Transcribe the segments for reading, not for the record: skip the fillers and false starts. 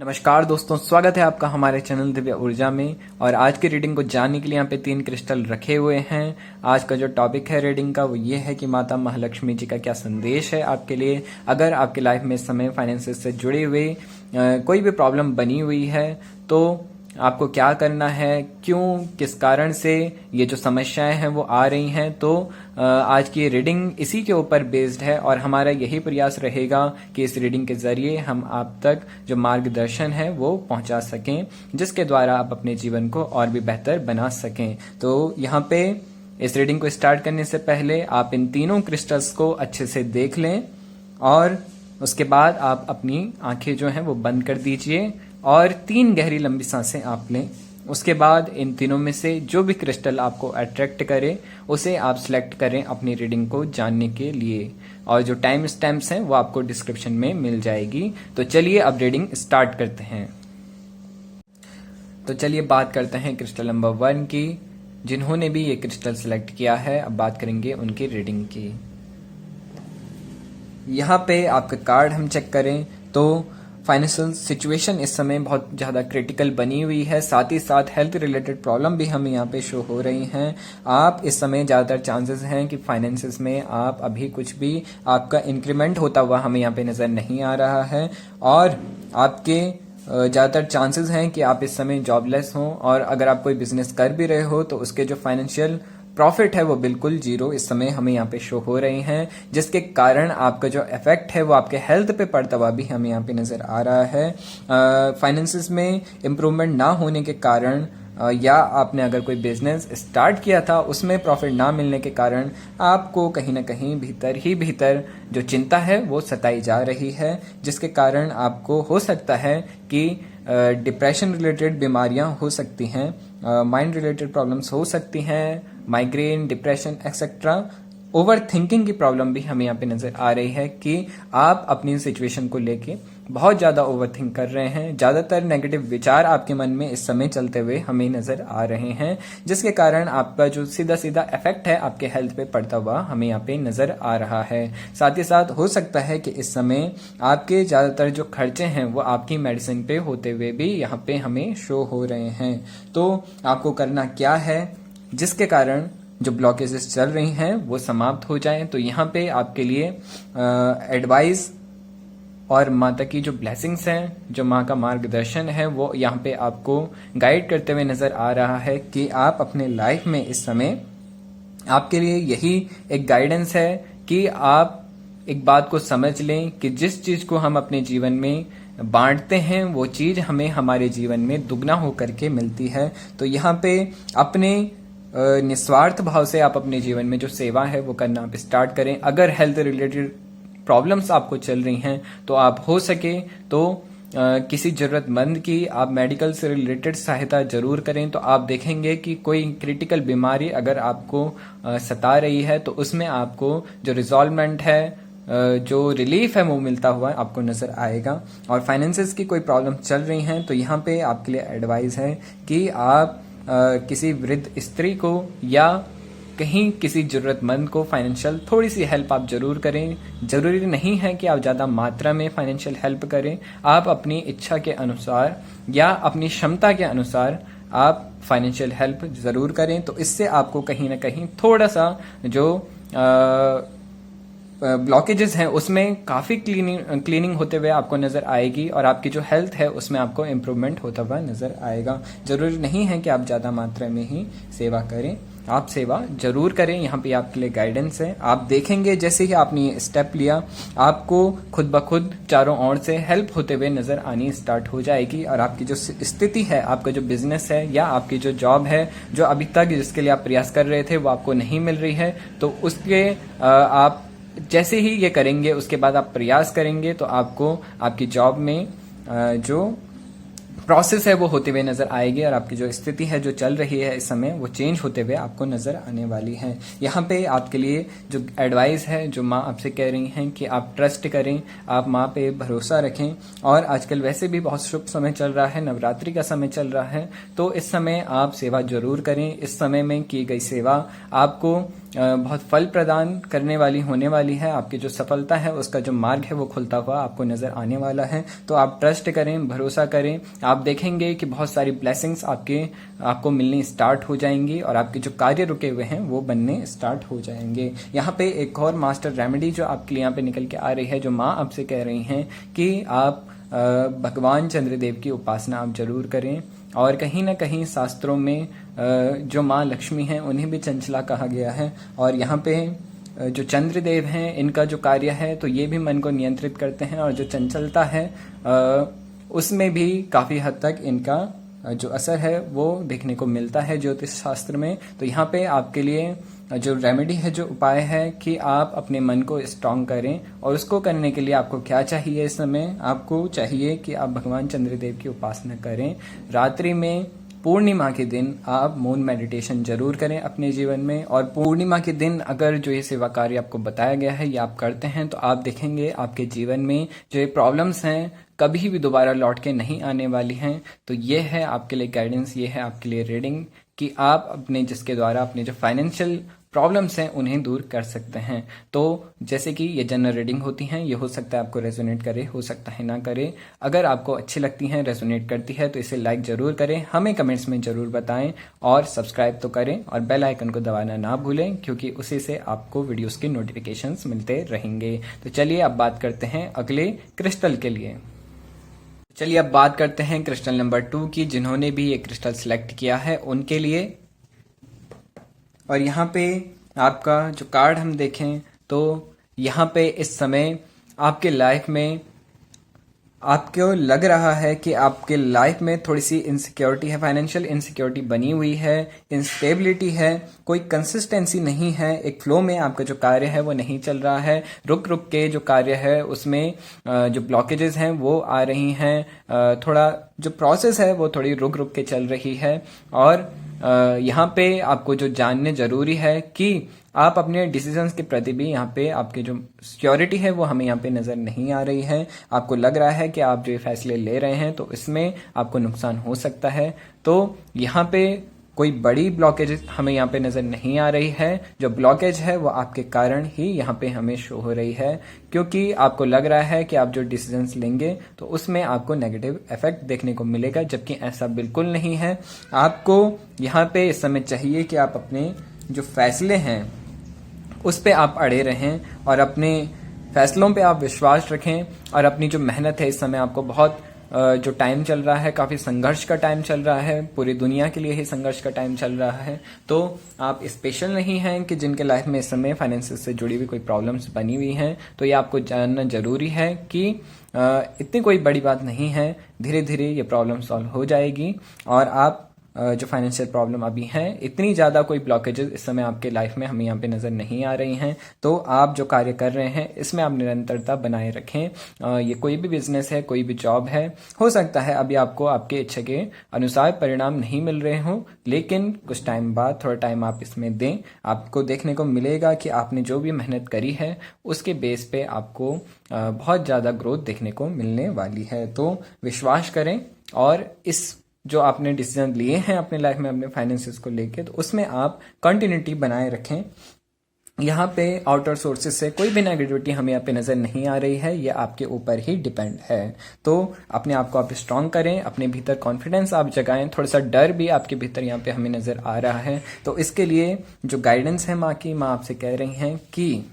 नमस्कार दोस्तों, स्वागत है आपका हमारे चैनल दिव्य ऊर्जा में। और आज की रीडिंग को जानने के लिए यहाँ पे 3 क्रिस्टल रखे हुए हैं। आज का जो टॉपिक है रीडिंग का वो ये है कि माता महालक्ष्मी जी का क्या संदेश है आपके लिए। अगर आपके लाइफ में इस समय फाइनेंसेस से जुड़ी हुई कोई भी प्रॉब्लम बनी हुई है तो आपको क्या करना है, क्यों, किस कारण से ये जो समस्याएं हैं वो आ रही हैं, तो आज की रीडिंग इसी के ऊपर बेस्ड है। और हमारा यही प्रयास रहेगा कि इस रीडिंग के जरिए हम आप तक जो मार्गदर्शन है वो पहुंचा सकें, जिसके द्वारा आप अपने जीवन को और भी बेहतर बना सकें। तो यहाँ पे इस रीडिंग को स्टार्ट करने से पहले आप इन तीनों क्रिस्टल्स को अच्छे से देख लें और उसके बाद आप अपनी आंखें जो हैं वो बंद कर दीजिए और 3 गहरी लंबी सांसें आप लें। उसके बाद इन तीनों में से जो भी क्रिस्टल आपको अट्रैक्ट करे उसे आप सिलेक्ट करें अपनी रीडिंग को जानने के लिए। और जो टाइम स्टैम्प्स हैं वो आपको डिस्क्रिप्शन में मिल जाएगी। तो चलिए अब रीडिंग स्टार्ट करते हैं। तो चलिए बात करते हैं क्रिस्टल नंबर 1 की। जिन्होंने भी ये क्रिस्टल सिलेक्ट किया है अब बात करेंगे उनकी रीडिंग की। यहाँ पे आपका कार्ड हम चेक करें तो फाइनेंशियल सिचुएशन इस समय बहुत ज़्यादा क्रिटिकल बनी हुई है। साथ ही साथ हेल्थ रिलेटेड प्रॉब्लम भी हमें यहाँ पे शो हो रही हैं। आप इस समय ज़्यादातर चांसेस हैं कि फाइनेंसेस में आप अभी कुछ भी आपका इंक्रीमेंट होता हुआ हमें यहाँ पे नज़र नहीं आ रहा है। और आपके ज़्यादातर चांसेस हैं कि आप इस समय जॉबलेस हों, और अगर आप कोई बिजनेस कर भी रहे हो तो उसके जो फाइनेंशियल प्रॉफिट है वो बिल्कुल जीरो इस समय हमें यहाँ पे शो हो रहे हैं, जिसके कारण आपका जो इफेक्ट है वो आपके हेल्थ पे पड़ता हुआ भी हमें यहाँ पे नजर आ रहा है। फाइनेंसेस में इम्प्रूवमेंट ना होने के कारण या आपने अगर कोई बिजनेस स्टार्ट किया था उसमें प्रॉफिट ना मिलने के कारण आपको कहीं ना कहीं भीतर ही भीतर जो चिंता है वो सताई जा रही है, जिसके कारण आपको हो सकता है कि डिप्रेशन रिलेटेड बीमारियां हो सकती हैं, माइंड रिलेटेड प्रॉब्लम्स हो सकती हैं, migraine, depression etcetera. Over thinking की प्रॉब्लम भी हमें यहाँ पे नजर आ रही है कि आप अपनी सिचुएशन को लेके बहुत ज्यादा ओवर थिंक कर रहे हैं। ज्यादातर नेगेटिव विचार आपके मन में इस समय चलते हुए हमें नजर आ रहे हैं, जिसके कारण आपका जो सीधा सीधा इफेक्ट है आपके हेल्थ पे पड़ता हुआ हमें यहाँ पे नजर आ रहा है। साथ ही साथ हो सकता है कि इस समय आपके ज्यादातर जो खर्चे हैं वो आपकी मेडिसिन पे होते हुए भी यहाँ पे हमें शो हो रहे हैं। तो आपको करना क्या है जिसके कारण जो ब्लॉकेजेस चल रही हैं वो समाप्त हो जाएं। तो यहाँ पे आपके लिए एडवाइस और माता की जो ब्लेसिंग्स हैं, जो माँ का मार्गदर्शन है वो यहाँ पे आपको गाइड करते हुए नजर आ रहा है कि आप अपने लाइफ में इस समय आपके लिए यही एक गाइडेंस है कि आप एक बात को समझ लें कि जिस चीज को हम अपने जीवन में बांटते हैं वो चीज हमें हमारे जीवन में दुगना होकर के मिलती है। तो यहाँ पे अपने निस्वार्थ भाव से आप अपने जीवन में जो सेवा है वो करना आप स्टार्ट करें। अगर हेल्थ रिलेटेड प्रॉब्लम्स आपको चल रही हैं तो आप हो सके तो किसी जरूरतमंद की आप मेडिकल से रिलेटेड सहायता जरूर करें। तो आप देखेंगे कि कोई क्रिटिकल बीमारी अगर आपको सता रही है तो उसमें आपको जो रिजॉल्वमेंट है, जो रिलीफ है वो मिलता हुआ आपको नजर आएगा। और फाइनेंसेस की कोई प्रॉब्लम चल रही हैं तो यहाँ पे आपके लिए एडवाइस है कि आप किसी वृद्ध स्त्री को या कहीं किसी जरूरतमंद को फाइनेंशियल थोड़ी सी हेल्प आप जरूर करें। जरूरी नहीं है कि आप ज़्यादा मात्रा में फाइनेंशियल हेल्प करें, आप अपनी इच्छा के अनुसार या अपनी क्षमता के अनुसार आप फाइनेंशियल हेल्प जरूर करें। तो इससे आपको कहीं ना कहीं थोड़ा सा जो ब्लॉकेजेस हैं उसमें काफ़ी क्लीनिंग होते हुए आपको नज़र आएगी और आपकी जो हेल्थ है उसमें आपको इम्प्रूवमेंट होता हुआ नज़र आएगा। ज़रूरी नहीं है कि आप ज़्यादा मात्रा में ही सेवा करें, आप सेवा जरूर करें। यहाँ पे आपके लिए गाइडेंस है। आप देखेंगे जैसे ही आपने ये स्टेप लिया आपको खुद ब खुद चारों ओर से हेल्प होते हुए नज़र आनी स्टार्ट हो जाएगी। और आपकी जो स्थिति है, आपका जो बिजनेस है या आपकी जो जॉब है जो अभी तक जिसके लिए आप प्रयास कर रहे थे वो आपको नहीं मिल रही है, तो उसके आप जैसे ही ये करेंगे उसके बाद आप प्रयास करेंगे तो आपको आपकी जॉब में जो प्रोसेस है वो होते हुए नजर आएगी और आपकी जो स्थिति है जो चल रही है इस समय वो चेंज होते हुए आपको नजर आने वाली है। यहाँ पे आपके लिए जो एडवाइस है, जो माँ आपसे कह रही हैं कि आप ट्रस्ट करें, आप माँ पे भरोसा रखें। और आजकल वैसे भी बहुत शुभ समय चल रहा है, नवरात्रि का समय चल रहा है, तो इस समय आप सेवा जरूर करें। इस समय में की गई सेवा आपको बहुत फल प्रदान करने वाली होने वाली है। आपकी जो सफलता है उसका जो मार्ग है वो खुलता हुआ आपको नजर आने वाला है। तो आप ट्रस्ट करें, भरोसा करें, आप देखेंगे कि बहुत सारी ब्लेसिंग्स आपको मिलनी स्टार्ट हो जाएंगी और आपके जो कार्य रुके हुए हैं वो बनने स्टार्ट हो जाएंगे। यहाँ पे एक और मास्टर रेमेडी जो आपके लिए यहाँ पे निकल के आ रही है, जो माँ आपसे कह रही हैं कि आप भगवान चंद्रदेव की उपासना आप जरूर करें। और कहीं ना कहीं शास्त्रों में जो माँ लक्ष्मी हैं उन्हें भी चंचला कहा गया है, और यहाँ पे जो चंद्रदेव हैं इनका जो कार्य है तो ये भी मन को नियंत्रित करते हैं, और जो चंचलता है उसमें भी काफ़ी हद तक इनका जो असर है वो देखने को मिलता है ज्योतिष शास्त्र में। तो यहाँ पे आपके लिए जो रेमेडी है, जो उपाय है कि आप अपने मन को स्ट्रांग करें, और उसको करने के लिए आपको क्या चाहिए इस समय, आपको चाहिए कि आप भगवान चंद्रदेव की उपासना करें। रात्रि में पूर्णिमा के दिन आप मौन मेडिटेशन जरूर करें अपने जीवन में, और पूर्णिमा के दिन अगर जो ये सेवा कार्य आपको बताया गया है ये आप करते हैं तो आप देखेंगे आपके जीवन में जो ये प्रॉब्लम्स हैं कभी भी दोबारा लौट के नहीं आने वाली हैं। तो ये है आपके लिए गाइडेंस, ये है आपके लिए रीडिंग कि आप अपने जिसके द्वारा अपने जो फाइनेंशियल प्रॉब्लम्स हैं उन्हें दूर कर सकते हैं। तो जैसे कि ये जनरल रीडिंग होती हैं, ये हो सकता है आपको रेजोनेट करे, हो सकता है ना करे। अगर आपको अच्छी लगती हैं, रेजोनेट करती है तो इसे लाइक जरूर करें, हमें कमेंट्स में जरूर बताएं, और सब्सक्राइब तो करें और बेल आइकन को दबाना ना भूलें, क्योंकि उसी से आपको वीडियोस के नोटिफिकेशंस मिलते रहेंगे। तो चलिए अब बात करते हैं अगले क्रिस्टल के लिए। चलिए अब बात करते हैं क्रिस्टल नंबर 2 की, जिन्होंने भी ये क्रिस्टल सिलेक्ट किया है उनके लिए। और यहाँ पे आपका जो कार्ड हम देखें तो यहाँ पे इस समय आपके लाइफ में आपको लग रहा है कि आपके लाइफ में थोड़ी सी इनसिक्योरिटी है, फाइनेंशियल इनसिक्योरिटी बनी हुई है, इंस्टेबिलिटी है, कोई कंसिस्टेंसी नहीं है, एक फ्लो में आपका जो कार्य है वो नहीं चल रहा है, रुक रुक के जो कार्य है उसमें जो ब्लॉकेजेस हैं वो आ रही हैं, थोड़ा जो प्रोसेस है वो थोड़ी रुक रुक के चल रही है। और यहाँ पे आपको जो जानने जरूरी है कि आप अपने डिसीजंस के प्रति भी यहाँ पे आपकी जो सिक्योरिटी है वो हमें यहाँ पे नजर नहीं आ रही है। आपको लग रहा है कि आप जो ये फैसले ले रहे हैं तो इसमें आपको नुकसान हो सकता है। तो यहाँ पे कोई बड़ी ब्लॉकेज हमें यहाँ पे नजर नहीं आ रही है। जो ब्लॉकेज है वो आपके कारण ही यहाँ पे हमें शो हो रही है, क्योंकि आपको लग रहा है कि आप जो डिसीजंस लेंगे तो उसमें आपको नेगेटिव इफेक्ट देखने को मिलेगा, जबकि ऐसा बिल्कुल नहीं है। आपको यहाँ पे इस समय चाहिए कि आप अपने जो फैसले हैं उस पे आप अड़े रहें और अपने फैसलों पे आप विश्वास रखें, और अपनी जो मेहनत है इस समय आपको बहुत जो टाइम चल रहा है काफ़ी संघर्ष का टाइम चल रहा है, पूरी दुनिया के लिए ही संघर्ष का टाइम चल रहा है। तो आप स्पेशल नहीं हैं कि जिनके लाइफ में इस समय फाइनेंस से जुड़ी हुई कोई प्रॉब्लम्स बनी हुई हैं। तो ये आपको जानना जरूरी है कि इतनी कोई बड़ी बात नहीं है, धीरे धीरे ये प्रॉब्लम सॉल्व हो जाएगी, और आप जो फाइनेंशियल प्रॉब्लम अभी हैं इतनी ज़्यादा कोई ब्लॉकेजेस इस समय आपके लाइफ में हमें यहाँ पे नज़र नहीं आ रही हैं। तो आप जो कार्य कर रहे हैं इसमें आप निरंतरता बनाए रखें। ये कोई भी बिजनेस है, कोई भी जॉब है, हो सकता है अभी आपको आपके इच्छा के अनुसार परिणाम नहीं मिल रहे हों, लेकिन कुछ टाइम बाद थोड़ा टाइम आप इसमें दें, आपको देखने को मिलेगा कि आपने जो भी मेहनत करी है उसके बेस पे आपको बहुत ज़्यादा ग्रोथ देखने को मिलने वाली है। तो विश्वास करें, और इस जो आपने डिसीजन लिए हैं अपने लाइफ में अपने फाइनेंसेस को लेके, तो उसमें आप कंटिन्यूटी बनाए रखें। यहाँ पे आउटर सोर्सेज से कोई भी नेगेटिविटी हमें यहाँ पे नजर नहीं आ रही है, ये आपके ऊपर ही डिपेंड है। तो अपने आप को आप स्ट्रांग करें, अपने भीतर कॉन्फिडेंस आप जगाएं, थोड़ा सा डर भी आपके भीतर यहाँ पे हमें नजर आ रहा है। तो इसके लिए जो गाइडेंस है माँ की, माँ आपसे कह रही हैं कि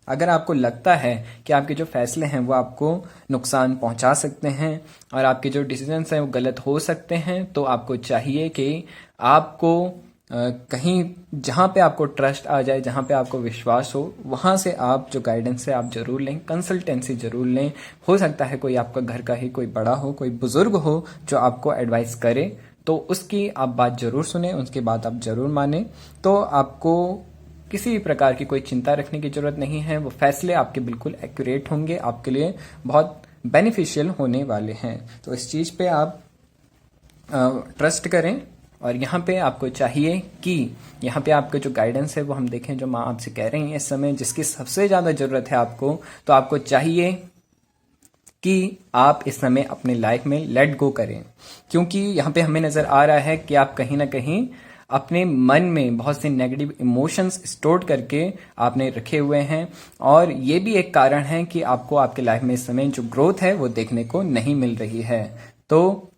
अगर आपको लगता है कि आपके जो फैसले हैं वो आपको नुकसान पहुंचा सकते हैं और आपके जो डिसीजंस हैं वो गलत हो सकते हैं, तो आपको चाहिए कि आपको कहीं जहाँ पे आपको ट्रस्ट आ जाए, जहाँ पे आपको विश्वास हो, वहाँ से आप जो गाइडेंस है आप जरूर लें, कंसल्टेंसी जरूर लें। हो सकता है कोई आपका घर का ही कोई बड़ा हो, कोई बुजुर्ग हो जो आपको एडवाइस करे, तो उसकी आप बात जरूर सुने, उसकी बात आप जरूर माने। तो आपको किसी भी प्रकार की कोई चिंता रखने की जरूरत नहीं है, वो फैसले आपके बिल्कुल एक्यूरेट होंगे, आपके लिए बहुत बेनिफिशियल होने वाले हैं। तो इस चीज़ पे आप ट्रस्ट करें, और यहाँ पे आपको चाहिए कि यहाँ पे आपका जो गाइडेंस है वो हम देखें, जो माँ आपसे कह रही हैं इस समय जिसकी सबसे ज़्यादा ज़रूरत है आपको, तो आपको चाहिए कि आप इस समय अपने लाइफ में लेट गो करें, क्योंकि यहाँ पे हमें नज़र आ रहा है कि आप कहीं ना कहीं अपने मन में बहुत से नेगेटिव इमोशंस स्टोर करके आपने रखे हुए हैं, और ये भी एक कारण है कि आपको आपके लाइफ में इस समय जो ग्रोथ है वो देखने को नहीं मिल रही है। तो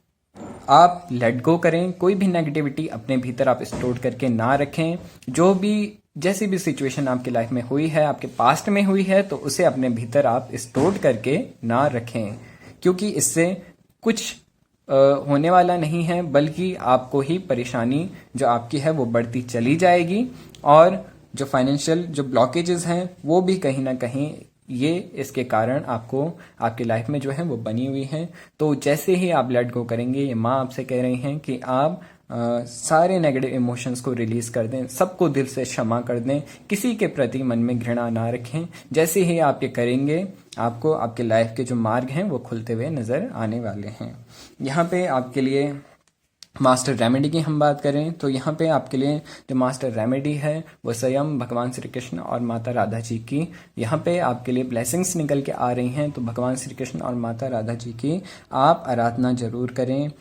आप लेट गो करें, कोई भी नेगेटिविटी अपने भीतर आप स्टोर करके ना रखें। जो भी जैसी भी सिचुएशन आपकी लाइफ में हुई है, आपके पास्ट में हुई है, तो उसे अपने भीतर आप स्टोर करके ना रखें, क्योंकि इससे कुछ होने वाला नहीं है, बल्कि आपको ही परेशानी जो आपकी है वो बढ़ती चली जाएगी, और जो फाइनेंशियल जो ब्लॉकेजेस हैं वो भी कहीं ना कहीं ये इसके कारण आपको आपकी लाइफ में जो है वो बनी हुई हैं। तो जैसे ही आप लेट गो करेंगे, ये माँ आपसे कह रही हैं कि आप सारे नेगेटिव इमोशंस को रिलीज कर दें, सबको दिल से क्षमा कर दें, किसी के प्रति मन में घृणा ना रखें। जैसे ही आप ये करेंगे, आपको आपके लाइफ के जो मार्ग हैं वो खुलते हुए नजर आने वाले हैं। यहाँ पे आपके लिए मास्टर रेमेडी की हम बात करें तो यहाँ पे आपके लिए जो मास्टर रेमेडी है वो स्वयं भगवान श्री कृष्ण और माता राधा जी की यहाँ पे आपके लिए ब्लेसिंग्स निकल के आ रही हैं। तो भगवान श्री कृष्ण और माता राधा जी की आप आराधना जरूर करें,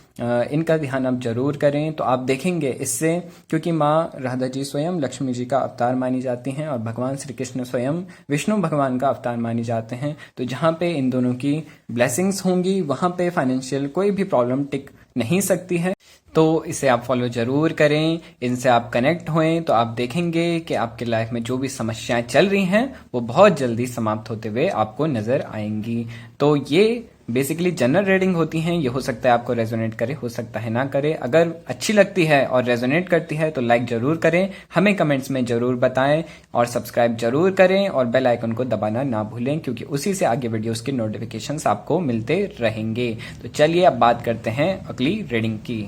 इनका ध्यान आप जरूर करें। तो आप देखेंगे इससे, क्योंकि माँ राधा जी स्वयं लक्ष्मी जी का अवतार मानी जाती हैं और भगवान श्री कृष्ण स्वयं विष्णु भगवान का अवतार मानी जाते हैं। तो जहाँ पे इन दोनों की ब्लेसिंग्स होंगी, वहाँ पे फाइनेंशियल कोई भी प्रॉब्लम टिक नहीं सकती है। तो इसे आप फॉलो जरूर करें, इनसे आप कनेक्ट होएं, तो आप देखेंगे कि आपके लाइफ में जो भी समस्याएं चल रही हैं वो बहुत जल्दी समाप्त होते हुए आपको नजर आएंगी। तो ये बेसिकली जनरल रीडिंग होती हैं, ये हो सकता है आपको रेजोनेट करे, हो सकता है ना करे। अगर अच्छी लगती है और रेजोनेट करती है तो लाइक जरूर करें, हमें कमेंट्स में जरूर बताएं, और सब्सक्राइब जरूर करें और बेल आइकन को दबाना ना भूलें, क्योंकि उसी से आगे वीडियोस के नोटिफिकेशंस आपको मिलते रहेंगे। तो चलिए अब बात करते हैं अगली रीडिंग की।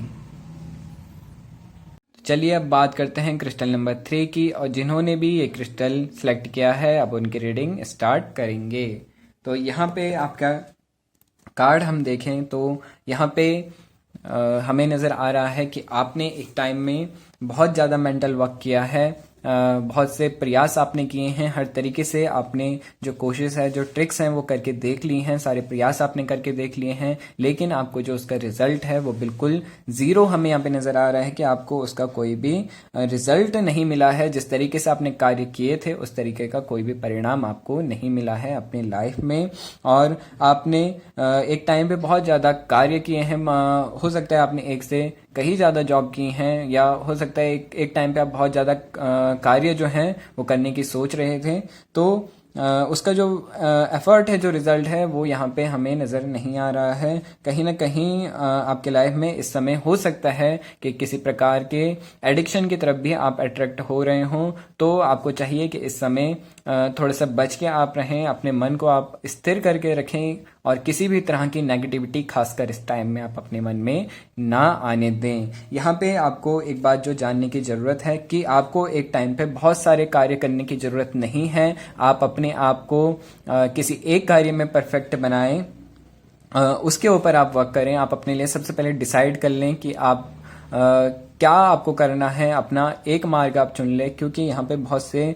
चलिए अब बात करते हैं क्रिस्टल नंबर 3 की, और जिन्होंने भी ये क्रिस्टल सेलेक्ट किया है अब उनकी रीडिंग स्टार्ट करेंगे। तो यहाँ पे आपका कार्ड हम देखें तो यहाँ पे हमें नज़र आ रहा है कि आपने एक टाइम में बहुत ज़्यादा मेंटल वर्क किया है, बहुत से प्रयास आपने किए हैं, हर तरीके से आपने जो कोशिश है, जो ट्रिक्स हैं वो करके देख ली हैं, सारे प्रयास आपने करके देख लिए हैं, लेकिन आपको जो उसका रिजल्ट है वो बिल्कुल जीरो हमें यहाँ पे नजर आ रहा है कि आपको उसका कोई भी रिजल्ट नहीं मिला है। जिस तरीके से आपने कार्य किए थे उस तरीके का कोई भी परिणाम आपको नहीं मिला है अपनी लाइफ में। और आपने एक टाइम पे बहुत ज़्यादा कार्य किए हैं, हो सकता है आपने एक से कहीं ज़्यादा जॉब की हैं, या हो सकता है एक टाइम पे आप बहुत ज़्यादा कार्य जो हैं वो करने की सोच रहे थे। तो उसका जो एफर्ट है, जो रिजल्ट है वो यहाँ पे हमें नज़र नहीं आ रहा है। कहीं ना कहीं आपके लाइफ में इस समय हो सकता है कि किसी प्रकार के एडिक्शन की तरफ भी आप अट्रैक्ट हो रहे हों। तो आपको चाहिए कि इस समय थोड़ा सा बच के आप रहें, अपने मन को आप स्थिर करके रखें, और किसी भी तरह की नेगेटिविटी खासकर इस टाइम में आप अपने मन में ना आने दें। यहाँ पे आपको एक बात जो जानने की ज़रूरत है कि आपको एक टाइम पे बहुत सारे कार्य करने की ज़रूरत नहीं है। आप अपने आप को किसी एक कार्य में परफेक्ट बनाएं, उसके ऊपर आप वर्क करें। आप अपने लिए सबसे पहले डिसाइड कर लें कि आप क्या आपको करना है, अपना एक मार्ग आप चुन लें, क्योंकि यहाँ पे बहुत से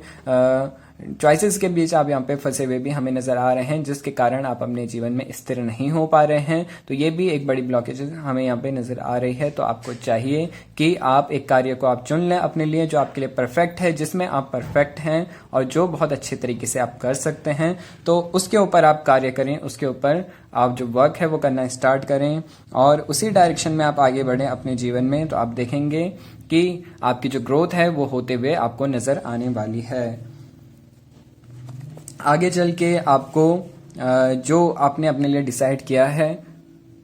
चॉइसेस के बीच आप यहाँ पे फंसे हुए भी हमें नजर आ रहे हैं, जिसके कारण आप अपने जीवन में स्थिर नहीं हो पा रहे हैं। तो ये भी एक बड़ी ब्लॉकेज हमें यहाँ पे नजर आ रही है। तो आपको चाहिए कि आप एक कार्य को आप चुन लें अपने लिए जो आपके लिए परफेक्ट है, जिसमें आप परफेक्ट हैं और जो बहुत अच्छे तरीके से आप कर सकते हैं। तो उसके ऊपर आप कार्य करें, उसके ऊपर आप जो वर्क है वो करना स्टार्ट करें, और उसी डायरेक्शन में आप आगे बढ़ें अपने जीवन में। तो आप देखेंगे कि आपकी जो ग्रोथ है वो होते हुए आपको नजर आने वाली है। आगे चल के आपको जो आपने अपने लिए डिसाइड किया है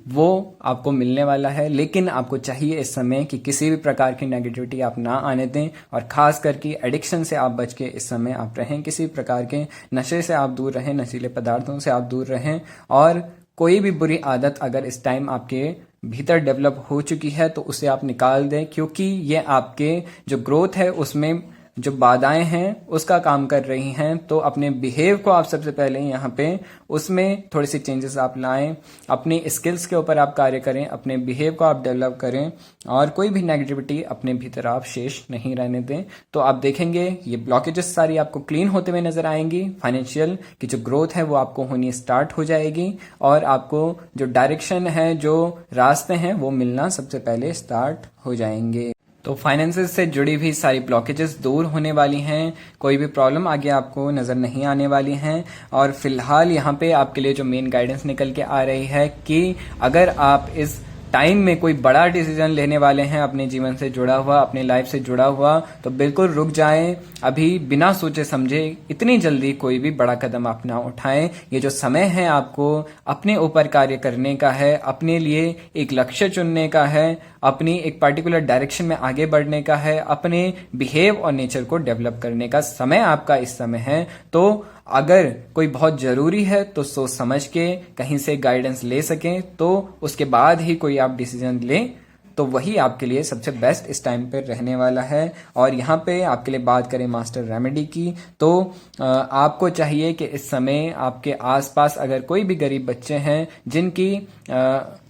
वो आपको मिलने वाला है, लेकिन आपको चाहिए इस समय कि किसी भी प्रकार की नेगेटिविटी आप ना आने दें, और खास करके एडिक्शन से आप बच के इस समय आप रहें, किसी प्रकार के नशे से आप दूर रहें, नशीले पदार्थों से आप दूर रहें, और कोई भी बुरी आदत अगर इस टाइम आपके भीतर डेवलप हो चुकी है तो उसे आप निकाल दें, क्योंकि ये आपके जो ग्रोथ है उसमें जो बाधाएं हैं उसका काम कर रही हैं। तो अपने बिहेव को आप सबसे पहले यहाँ पे उसमें थोड़ी सी चेंजेस आप लाएं, अपनी स्किल्स के ऊपर आप कार्य करें, अपने बिहेव को आप डेवलप करें, और कोई भी नेगेटिविटी अपने भीतर आप शेष नहीं रहने दें। तो आप देखेंगे ये ब्लॉकेजेस सारी आपको क्लीन होते हुए नजर आएंगी, फाइनेंशियल की जो ग्रोथ है वो आपको होनी स्टार्ट हो जाएगी, और आपको जो डायरेक्शन है, जो रास्ते हैं वो मिलना सबसे पहले स्टार्ट हो जाएंगे। तो फाइनेंसेस से जुड़ी हुई सारी ब्लॉकेजेस दूर होने वाली हैं, कोई भी प्रॉब्लम आगे आपको नज़र नहीं आने वाली हैं। और फिलहाल यहाँ पे आपके लिए जो मेन गाइडेंस निकल के आ रही है कि अगर आप इस टाइम में कोई बड़ा डिसीजन लेने वाले हैं अपने जीवन से जुड़ा हुआ, अपने लाइफ से जुड़ा हुआ, तो बिल्कुल रुक जाएं। अभी बिना सोचे समझे इतनी जल्दी कोई भी बड़ा कदम आप ना उठाएं। ये जो समय है आपको अपने ऊपर कार्य करने का है, अपने लिए एक लक्ष्य चुनने का है, अपनी एक पर्टिकुलर डायरेक्शन में आगे बढ़ने का है, अपने बिहेव और नेचर को डेवलप करने का समय आपका इस समय है। तो अगर कोई बहुत जरूरी है तो सोच समझ के कहीं से गाइडेंस ले सकें, तो उसके बाद ही कोई आप डिसीजन लें, तो वही आपके लिए सबसे बेस्ट इस टाइम पे रहने वाला है। और यहाँ पे आपके लिए बात करें मास्टर रेमेडी की, तो आपको चाहिए कि इस समय आपके आसपास अगर कोई भी गरीब बच्चे हैं जिनकी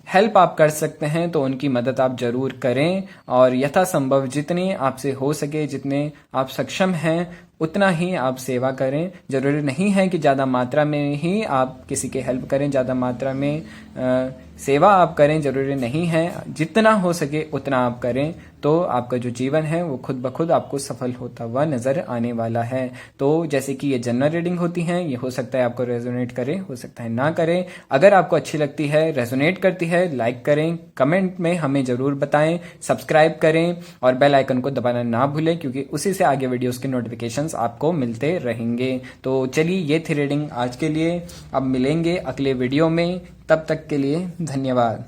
हेल्प आप कर सकते हैं, तो उनकी मदद आप जरूर करें। और यथासंभव जितने आपसे हो सके, जितने आप सक्षम हैं, उतना ही आप सेवा करें। जरूरी नहीं है कि ज़्यादा मात्रा में ही आप किसी की हेल्प करें, ज़्यादा मात्रा में सेवा आप करें, जरूरी नहीं है। जितना हो सके उतना आप करें, तो आपका जो जीवन है वो खुद ब खुद आपको सफल होता हुआ नजर आने वाला है। तो जैसे कि ये जनरल रीडिंग होती हैं, ये हो सकता है आपको रेजोनेट करे, हो सकता है ना करे। अगर आपको अच्छी लगती है, रेजोनेट करती है, लाइक करें, कमेंट में हमें जरूर बताएं, सब्सक्राइब करें और बेल आइकन को दबाना ना भूलें, क्योंकि उसी से आगे वीडियोस के नोटिफिकेशंस आपको मिलते रहेंगे। तो चलिए, ये थी रीडिंग आज के लिए। अब मिलेंगे अगले वीडियो में, तब तक के लिए धन्यवाद।